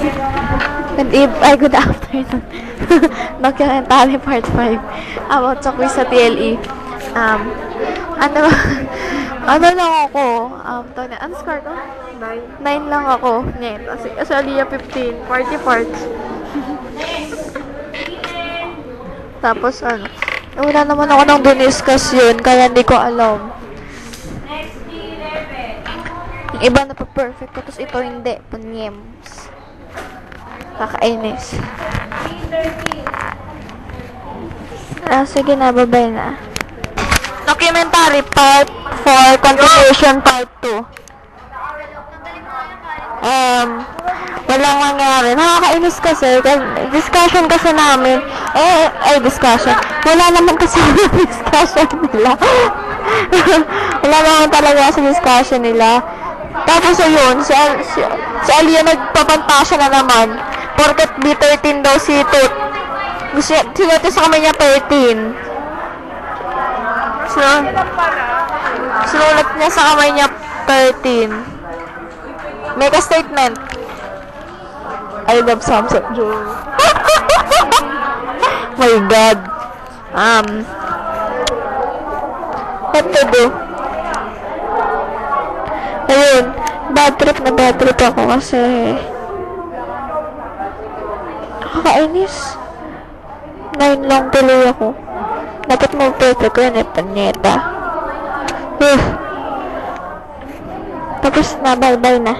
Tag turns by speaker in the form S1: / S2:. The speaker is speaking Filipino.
S1: Good afternoon. Documentary part 5 about sa quiz sa TLE. Ano, ano lang ako, ano score ko? 9 lang ako. Ngayon, kasi Aliyah 15, 40 parts. Tapos, wala naman ako nang diniscuss yun, kaya hindi ko alam. Yung iba na pa-perfect ko, tapos ito hindi. Panyems. Kakainis. Sige na, babay na. Documentary part 4, continuation part 2. Walang mangyari. Nakakainis kasi. Discussion kasi namin. Discussion. Wala naman kasi discussion nila. Wala naman talaga sa discussion nila. Tapos ayun, si Aliyah nagpapantasya na naman. Porket B13 daw si Tut. Sinulat sa kamay niya 13. Sinulat niya sa kamay niya 13. Make a statement. I love sunset, Joe. My God. What to do? Ayun. Bad trip ako kasi nakakainis. 9 lang tuloy ako. Dapat mo perfect ko yun panyeta. Tapos na, bye-bye na.